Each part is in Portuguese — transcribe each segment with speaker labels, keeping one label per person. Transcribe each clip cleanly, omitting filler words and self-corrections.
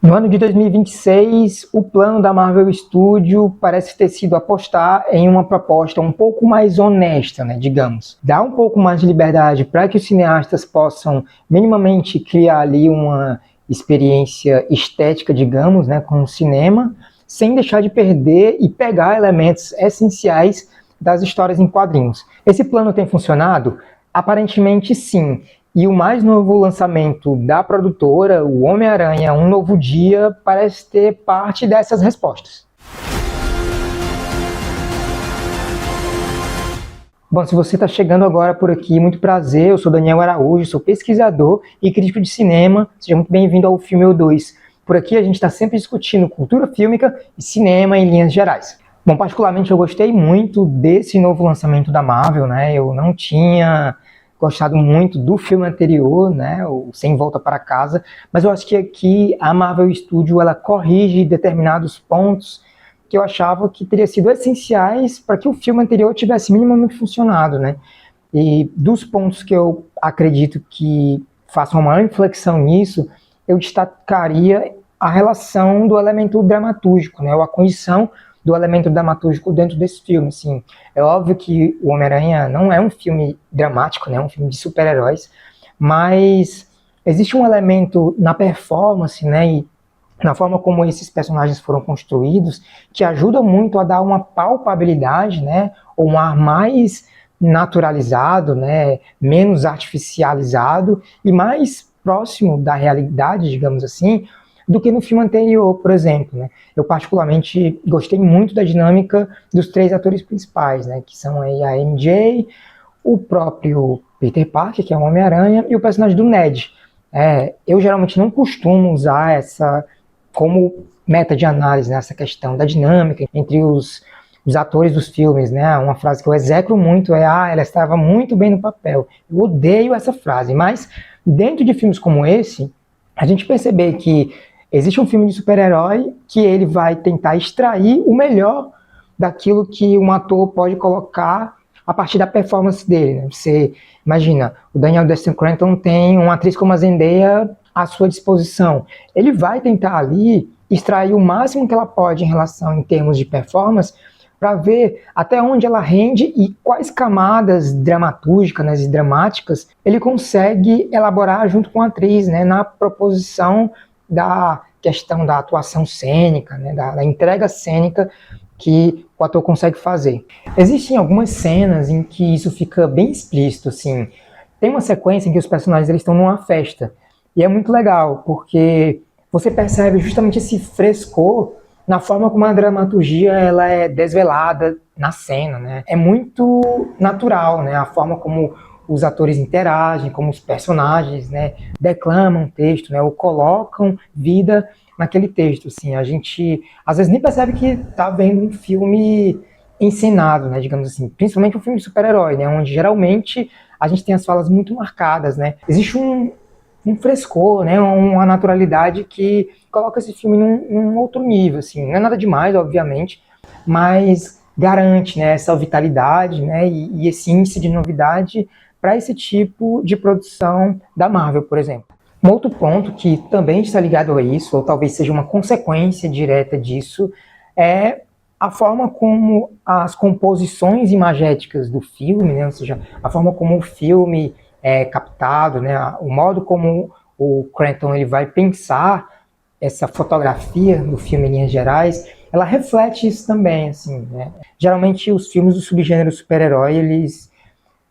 Speaker 1: No ano de 2026, o plano da Marvel Studios parece ter sido apostar em uma proposta um pouco mais honesta, né, digamos. Dar um pouco mais de liberdade para que os cineastas possam minimamente criar ali uma experiência estética, digamos, né, com o cinema, sem deixar de perder e pegar elementos essenciais das histórias em quadrinhos. Esse plano tem funcionado? Aparentemente sim. E o mais novo lançamento da produtora, o Homem-Aranha Um Novo Dia, parece ter parte dessas respostas. Bom, se você está chegando agora por aqui, muito prazer, eu sou Daniel Araújo, sou pesquisador e crítico de cinema, seja muito bem-vindo ao Filme O2. Por aqui a gente está sempre discutindo cultura fílmica e cinema em linhas gerais. Bom, particularmente eu gostei muito desse novo lançamento da Marvel, né? Eu não tinha gostado muito do filme anterior, né, o Sem Volta para Casa, mas eu acho que aqui a Marvel Studios ela corrige determinados pontos que eu achava que teriam sido essenciais para que o filme anterior tivesse minimamente funcionado, né? E dos pontos que eu acredito que façam uma maior inflexão nisso, eu destacaria a relação do elemento dramatúrgico, né, ou a condição do elemento dramatúrgico dentro desse filme, assim. É óbvio que o Homem-Aranha não é um filme dramático, né, é um filme de super-heróis, mas existe um elemento na performance, né, e na forma como esses personagens foram construídos, que ajuda muito a dar uma palpabilidade, né, ou um ar mais naturalizado, né, menos artificializado e mais próximo da realidade, digamos assim, do que no filme anterior, por exemplo, né? Eu particularmente gostei muito da dinâmica dos três atores principais, né? Que são aí a MJ, o próprio Peter Parker, que é o Homem-Aranha, e o personagem do Ned. Eu geralmente não costumo usar essa como meta de análise, né? Essa questão da dinâmica entre os atores dos filmes, né? Uma frase que eu execro muito é ela estava muito bem no papel. Eu odeio essa frase, mas dentro de filmes como esse, a gente perceber que existe um filme de super-herói que ele vai tentar extrair o melhor daquilo que um ator pode colocar a partir da performance dele, né? Você imagina, o Daniel Destin Cretton tem uma atriz como a Zendaya à sua disposição. Ele vai tentar ali extrair o máximo que ela pode em relação em termos de performance para ver até onde ela rende e quais camadas dramatúrgicas, né, e dramáticas ele consegue elaborar junto com a atriz, né, na proposição da questão da atuação cênica, né, da entrega cênica que o ator consegue fazer. Existem algumas cenas em que isso fica bem explícito, assim. Tem uma sequência em que os personagens eles estão numa festa, e é muito legal, porque você percebe justamente esse frescor na forma como a dramaturgia ela é desvelada na cena, né? É muito natural, né? A forma como os atores interagem, como os personagens, né, declamam texto, né, ou colocam vida naquele texto, assim. A gente, às vezes, nem percebe que está vendo um filme encenado, né, digamos assim. Principalmente um filme de super-herói, né, onde geralmente a gente tem as falas muito marcadas, né. Existe um frescor, né, uma naturalidade que coloca esse filme num outro nível, assim. Não é nada demais, obviamente, mas garante, né, essa vitalidade, né, e esse índice de novidade para esse tipo de produção da Marvel, por exemplo. Um outro ponto que também está ligado a isso, ou talvez seja uma consequência direta disso, é a forma como as composições imagéticas do filme, né, ou seja, a forma como o filme é captado, né, o modo como o Cretton ele vai pensar essa fotografia do filme em linhas gerais, ela reflete isso também, assim, né? Geralmente os filmes do subgênero super-herói, eles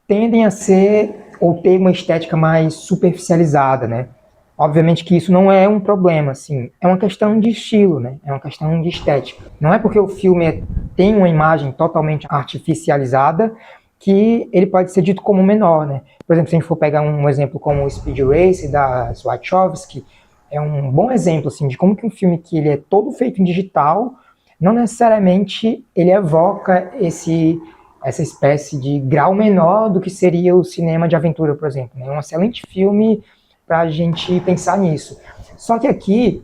Speaker 1: tendem a ser ou ter uma estética mais superficializada, né? Obviamente que isso não é um problema, assim, é uma questão de estilo, né? É uma questão de estética. Não é porque o filme tem uma imagem totalmente artificializada que ele pode ser dito como menor, né? Por exemplo, se a gente for pegar um exemplo como o Speed Race da Wachowski, é um bom exemplo assim de como que um filme que ele é todo feito em digital, não necessariamente ele evoca essa espécie de grau menor do que seria o cinema de aventura, por exemplo. É um excelente filme para a gente pensar nisso. Só que aqui,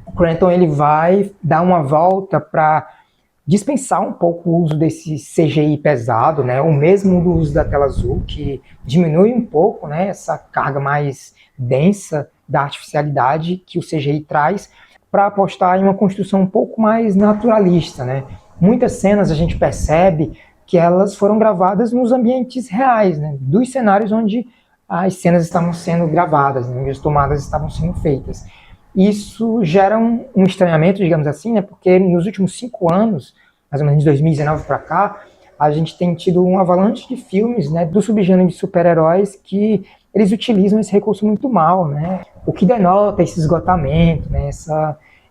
Speaker 1: o Cretton ele vai dar uma volta para dispensar um pouco o uso desse CGI pesado, né? Ou mesmo do uso da tela azul, que diminui um pouco, né, essa carga mais densa da artificialidade que o CGI traz, para apostar em uma construção um pouco mais naturalista, né? Muitas cenas a gente percebe que elas foram gravadas nos ambientes reais, né? Dos cenários onde as cenas estavam sendo gravadas, né? Onde as tomadas estavam sendo feitas. Isso gera um estranhamento, digamos assim, né? Porque nos últimos 5 anos, mais ou menos de 2019 para cá, a gente tem tido um avalanche de filmes, né, do subgênero de super-heróis que eles utilizam esse recurso muito mal, né? O que denota esse esgotamento, né,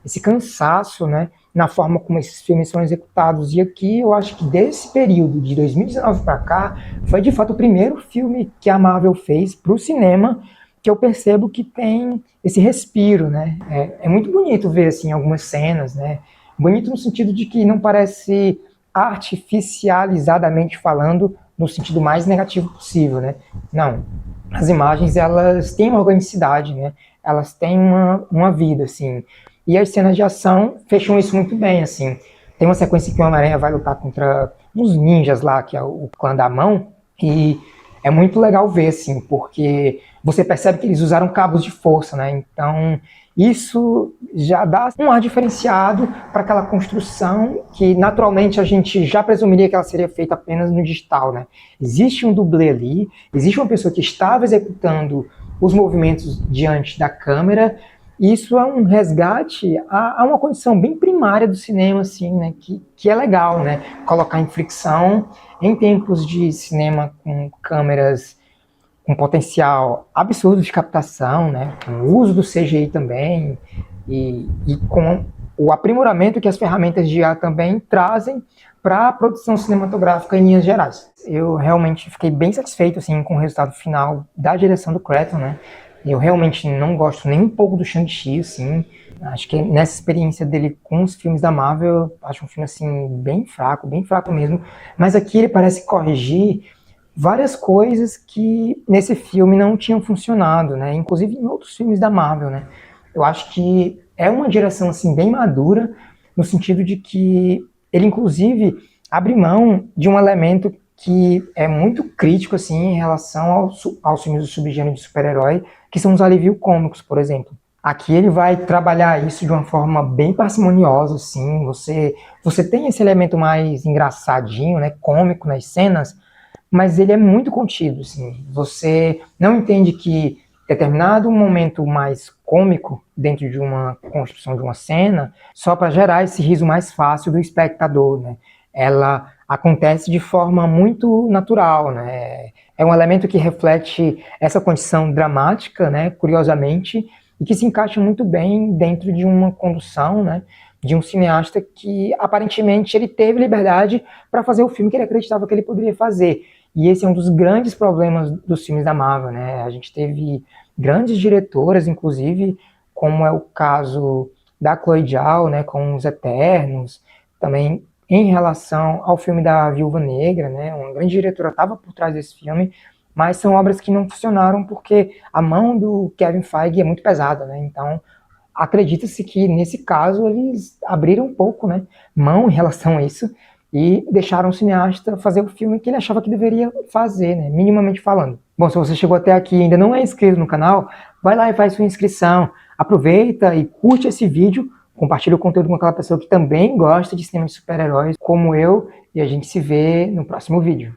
Speaker 1: esse cansaço, né, na forma como esses filmes são executados. E aqui eu acho que desse período de 2019 para cá foi de fato o primeiro filme que a Marvel fez para o cinema que eu percebo que tem esse respiro, né? É muito bonito ver assim algumas cenas, né? Bonito no sentido de que não parece artificializadamente falando no sentido mais negativo possível, né? Não, as imagens elas têm uma organicidade, né? Elas têm uma vida, assim. E as cenas de ação fecham isso muito bem, assim. Tem uma sequência que o Homem-Aranha vai lutar contra uns ninjas lá, que é o clã da mão, e é muito legal ver, assim, porque você percebe que eles usaram cabos de força, né? Então, isso já dá um ar diferenciado para aquela construção que naturalmente a gente já presumiria que ela seria feita apenas no digital, né? Existe um dublê ali, existe uma pessoa que estava executando os movimentos diante da câmera. E isso é um resgate a uma condição bem primária do cinema, assim, né? Que é legal, né? Colocar em fricção em tempos de cinema com câmeras com potencial absurdo de captação, né, com o uso do CGI também, e com o aprimoramento que as ferramentas de IA também trazem para a produção cinematográfica em linhas gerais. Eu realmente fiquei bem satisfeito assim, com o resultado final da direção do Cretton, né? Eu realmente não gosto nem um pouco do Shang-Chi, assim. Acho que nessa experiência dele com os filmes da Marvel, acho um filme assim bem fraco mesmo. Mas aqui ele parece corrigir várias coisas que nesse filme não tinham funcionado, né? Inclusive em outros filmes da Marvel, né? Eu acho que é uma direção assim bem madura no sentido de que ele inclusive abre mão de um elemento que é muito crítico assim em relação aos filmes do subgênero de super-herói, que são os alívio cômicos, por exemplo. Aqui ele vai trabalhar isso de uma forma bem parcimoniosa, assim. Você tem esse elemento mais engraçadinho, né, cômico nas cenas, mas ele é muito contido, assim. Você não entende que determinado momento mais cômico dentro de uma construção de uma cena, só para gerar esse riso mais fácil do espectador, né? Ela acontece de forma muito natural, né? É um elemento que reflete essa condição dramática, né? Curiosamente, e que se encaixa muito bem dentro de uma condução, né? De um cineasta que aparentemente ele teve liberdade para fazer o filme que ele acreditava que ele poderia fazer. E esse é um dos grandes problemas dos filmes da Marvel, né? A gente teve grandes diretoras, inclusive, como é o caso da Chloe Zhao, né, com Os Eternos, também em relação ao filme da Viúva Negra, né? Uma grande diretora estava por trás desse filme, mas são obras que não funcionaram porque a mão do Kevin Feige é muito pesada, né? Então, acredita-se que nesse caso eles abriram um pouco, né, mão em relação a isso e deixaram o cineasta fazer o filme que ele achava que deveria fazer, né, minimamente falando. Bom, se você chegou até aqui e ainda não é inscrito no canal, vai lá e faz sua inscrição. Aproveita e curte esse vídeo, compartilha o conteúdo com aquela pessoa que também gosta de cinema de super-heróis, como eu, e a gente se vê no próximo vídeo.